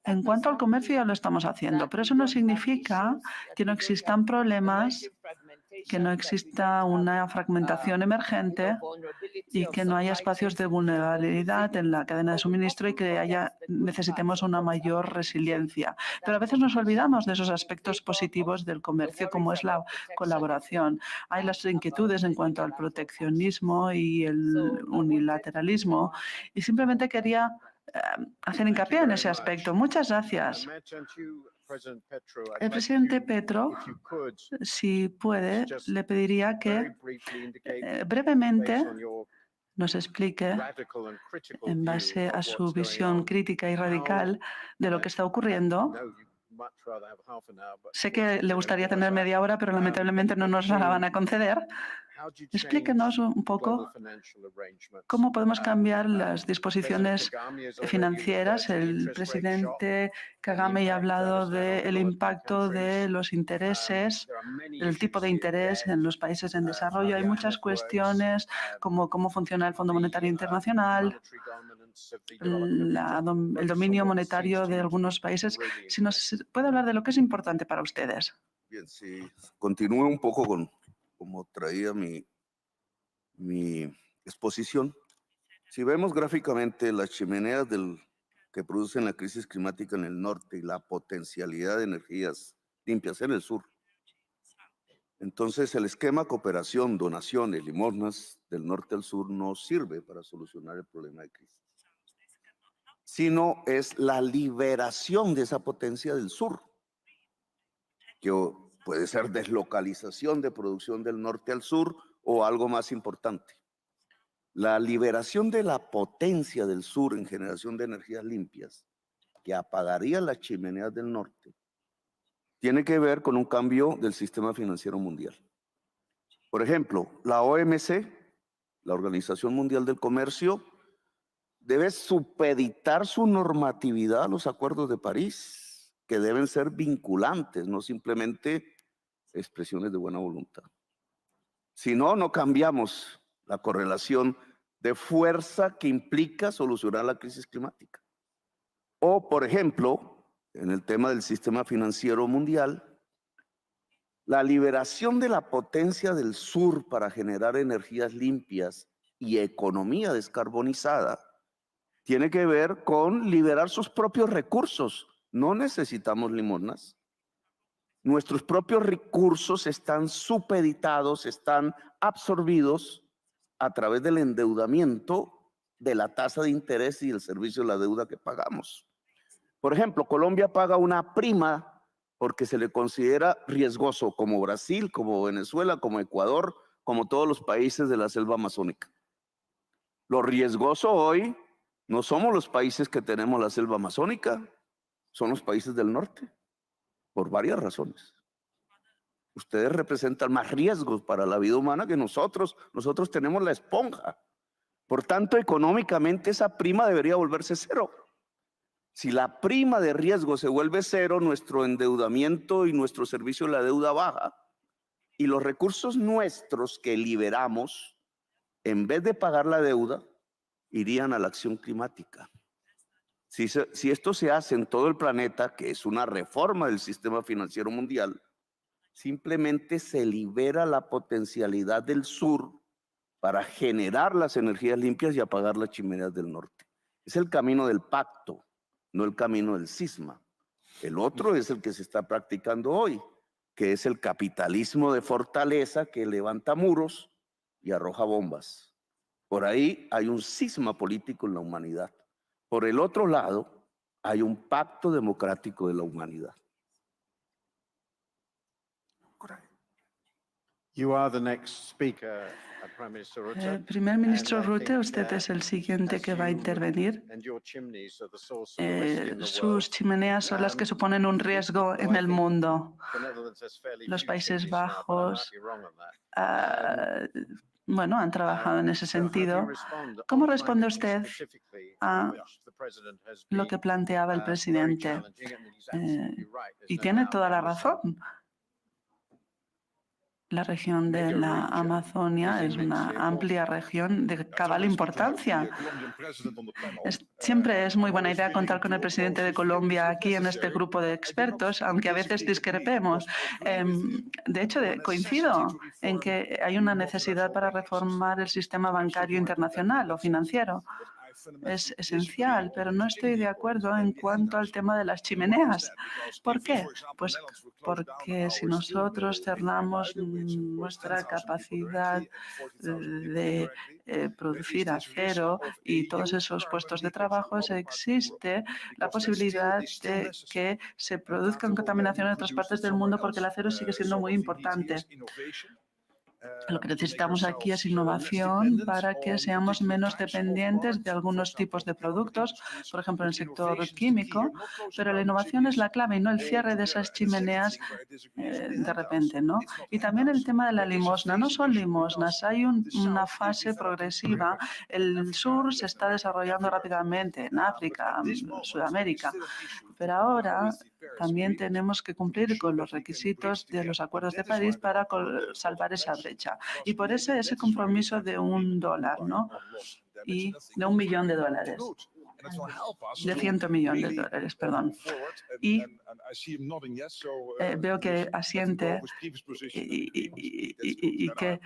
En cuanto al comercio ya lo estamos haciendo, pero eso no significa que no existan problemas, que no exista una fragmentación emergente y que no haya espacios de vulnerabilidad en la cadena de suministro y que necesitemos una mayor resiliencia. Pero a veces nos olvidamos de esos aspectos positivos del comercio, como es la colaboración. Hay las inquietudes en cuanto al proteccionismo y el unilateralismo y simplemente quería hacer hincapié en ese aspecto. Muchas gracias. El presidente Petro, si puede, le pediría que brevemente nos explique, en base a su visión crítica y radical de lo que está ocurriendo. Sé que le gustaría tener media hora, pero lamentablemente no nos la van a conceder. Explíquenos un poco cómo podemos cambiar las disposiciones financieras. El presidente Kagame ya ha hablado del impacto de los intereses, el tipo de interés en los países en desarrollo. Hay muchas cuestiones como cómo funciona el Fondo Monetario Internacional, el dominio monetario de algunos países. Si nos puede hablar de lo que es importante para ustedes. Bien, si continúo un poco con como traía mi exposición. Si vemos gráficamente las chimeneas que producen la crisis climática en el norte y la potencialidad de energías limpias en el sur, entonces el esquema cooperación, donaciones, limosnas del norte al sur no sirve para solucionar el problema de crisis, sino es la liberación de esa potencia del sur, que puede ser deslocalización de producción del norte al sur o algo más importante. La liberación de la potencia del sur en generación de energías limpias, que apagaría las chimeneas del norte, tiene que ver con un cambio del sistema financiero mundial. Por ejemplo, la OMC, la Organización Mundial del Comercio, debe supeditar su normatividad a los acuerdos de París, que deben ser vinculantes, no simplemente expresiones de buena voluntad. Si no, no cambiamos la correlación de fuerza que implica solucionar la crisis climática. O, por ejemplo, en el tema del sistema financiero mundial, la liberación de la potencia del sur para generar energías limpias y economía descarbonizada tiene que ver con liberar sus propios recursos. No necesitamos limosnas. Nuestros propios recursos están supeditados, están absorbidos a través del endeudamiento, de la tasa de interés y el servicio de la deuda que pagamos. Por ejemplo, Colombia paga una prima porque se le considera riesgoso, como Brasil, como Venezuela, como Ecuador, como todos los países de la selva amazónica. Lo riesgoso hoy no somos los países que tenemos la selva amazónica, son los países del norte, por varias razones. Ustedes representan más riesgos para la vida humana que nosotros. Nosotros tenemos la esponja. Por tanto, económicamente esa prima debería volverse cero. Si la prima de riesgo se vuelve cero, nuestro endeudamiento y nuestro servicio de la deuda baja. Y los recursos nuestros que liberamos, en vez de pagar la deuda, irían a la acción climática. Si esto se hace en todo el planeta, que es una reforma del sistema financiero mundial, simplemente se libera la potencialidad del sur para generar las energías limpias y apagar las chimeneas del norte. Es el camino del pacto, no el camino del cisma. El otro es el que se está practicando hoy, que es el capitalismo de fortaleza que levanta muros y arroja bombas. Por ahí hay un cisma político en la humanidad. Por el otro lado, hay un pacto democrático de la humanidad. Primer ministro Rutte, usted es el siguiente que va a intervenir. Sus chimeneas son las que suponen un riesgo en el mundo. Los Países Bajos bueno, han trabajado en ese sentido. ¿Cómo responde usted a lo que planteaba el presidente? Y tiene toda la razón. La región de la Amazonia es una amplia región de cabal importancia. Siempre es muy buena idea contar con el presidente de Colombia aquí en este grupo de expertos, aunque a veces discrepemos. De hecho, coincido en que hay una necesidad para reformar el sistema bancario internacional o financiero. Es esencial, pero no estoy de acuerdo en cuanto al tema de las chimeneas. ¿Por qué? Pues porque si nosotros cerramos nuestra capacidad de producir acero y todos esos puestos de trabajo, existe la posibilidad de que se produzcan contaminación en otras partes del mundo porque el acero sigue siendo muy importante. Lo que necesitamos aquí es innovación para que seamos menos dependientes de algunos tipos de productos, por ejemplo, en el sector químico, pero la innovación es la clave y no el cierre de esas chimeneas de repente, ¿no? Y también el tema de la limosna. No son limosnas, hay una fase progresiva. El sur se está desarrollando rápidamente en África, Sudamérica, pero ahora también tenemos que cumplir con los requisitos de los acuerdos de París para salvar esa brecha. Y por eso ese compromiso de $1, ¿no? Y de $1 millón, de 100 millones de dólares, perdón. Y veo que asiente y que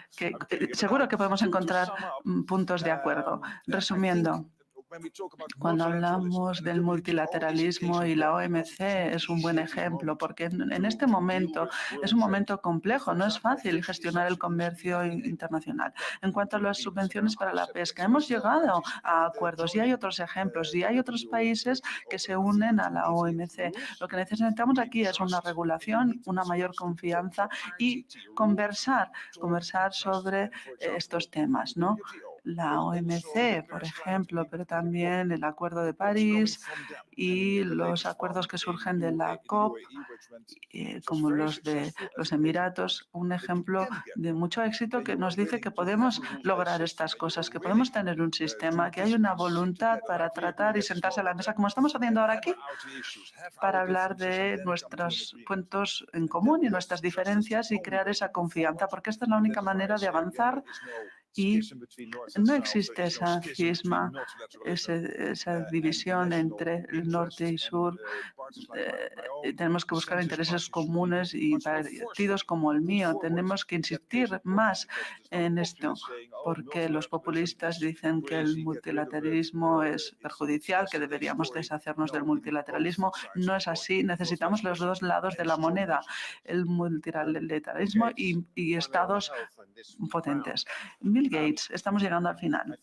seguro que podemos encontrar puntos de acuerdo. Resumiendo, cuando hablamos del multilateralismo y la OMC es un buen ejemplo, porque en este momento es un momento complejo, no es fácil gestionar el comercio internacional. En cuanto a las subvenciones para la pesca, hemos llegado a acuerdos y hay otros ejemplos y hay otros países que se unen a la OMC. Lo que necesitamos aquí es una regulación, una mayor confianza y conversar sobre estos temas, ¿no? La OMC, por ejemplo, pero también el Acuerdo de París y los acuerdos que surgen de la COP, como los de los Emiratos, un ejemplo de mucho éxito que nos dice que podemos lograr estas cosas, que podemos tener un sistema, que hay una voluntad para tratar y sentarse a la mesa, como estamos haciendo ahora aquí, para hablar de nuestros puntos en común y nuestras diferencias y crear esa confianza, porque esta es la única manera de avanzar. Y no existe esa cisma, esa división entre el norte y sur. Tenemos que buscar intereses comunes y partidos como el mío. Tenemos que insistir más en esto, porque los populistas dicen que el multilateralismo es perjudicial, que deberíamos deshacernos del multilateralismo. No es así. Necesitamos los dos lados de la moneda, el multilateralismo y estados potentes. Bill Gates, estamos llegando al final.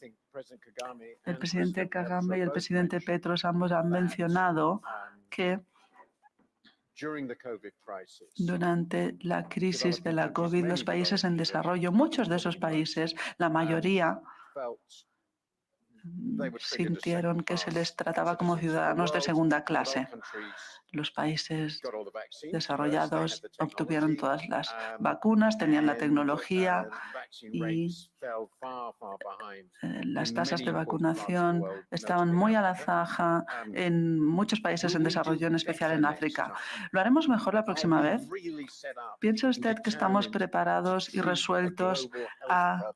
El presidente Kagame y el presidente Petros ambos han mencionado que durante la crisis de la COVID, los países en desarrollo, muchos de esos países, la mayoría, sintieron que se les trataba como ciudadanos de segunda clase. Los países desarrollados obtuvieron todas las vacunas, tenían la tecnología y las tasas de vacunación estaban muy a la zaja en muchos países en desarrollo, en especial en África. ¿Lo haremos mejor la próxima vez? ¿Piensa usted que estamos preparados y resueltos a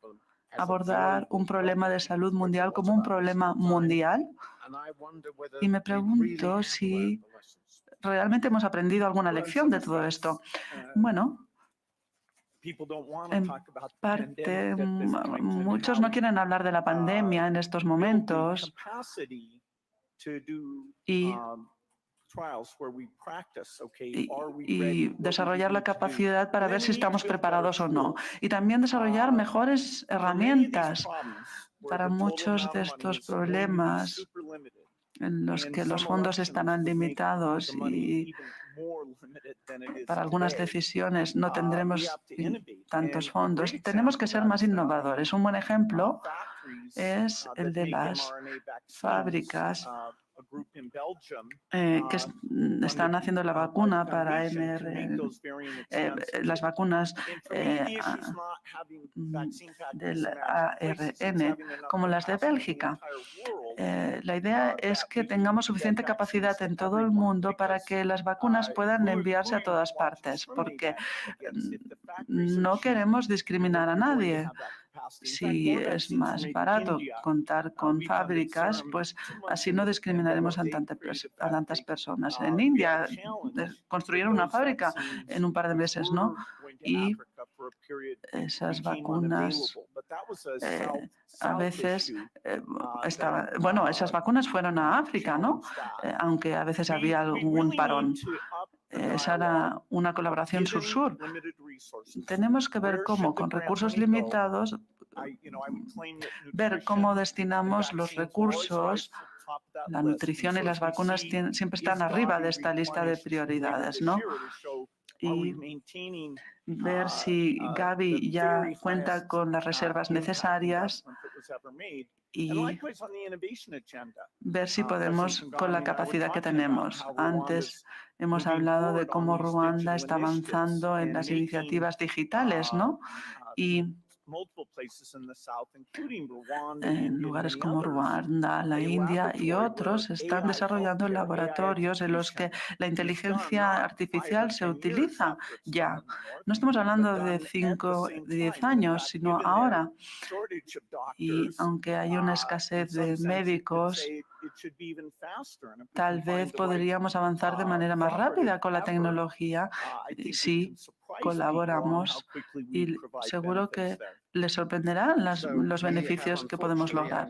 abordar un problema de salud mundial como un problema mundial? Y me pregunto si realmente hemos aprendido alguna lección de todo esto. Bueno, en parte, muchos no quieren hablar de la pandemia en estos momentos y desarrollar la capacidad para ver si estamos preparados o no. Y también desarrollar mejores herramientas para muchos de estos problemas en los que los fondos estarán limitados y para algunas decisiones no tendremos tantos fondos. Tenemos que ser más innovadores. Un buen ejemplo es el de las fábricas están haciendo la vacuna para las vacunas del ARN, como las de Bélgica. La idea es que tengamos suficiente capacidad en todo el mundo para que las vacunas puedan enviarse a todas partes, porque no queremos discriminar a nadie. Si es más barato contar con fábricas, pues así no discriminaremos a tantas personas. En India construyeron una fábrica en un par de meses, ¿no? Y esas vacunas a veces esas vacunas fueron a África, ¿no? Aunque a veces había algún parón. Esa era una colaboración sur-sur. Tenemos que ver cómo, con recursos limitados, ver cómo destinamos los recursos. La nutrición y las vacunas siempre están arriba de esta lista de prioridades, ¿no? Y ver si Gavi ya cuenta con las reservas necesarias y ver si podemos con la capacidad que tenemos. Antes hemos hablado de cómo Ruanda está avanzando en las iniciativas digitales, ¿no? Y en lugares como Ruanda, la India y otros están desarrollando laboratorios en los que la inteligencia artificial se utiliza ya. No estamos hablando de 5, 10 años, sino ahora. Y aunque hay una escasez de médicos, tal vez podríamos avanzar de manera más rápida con la tecnología si colaboramos, y seguro que les sorprenderán los beneficios que podemos lograr.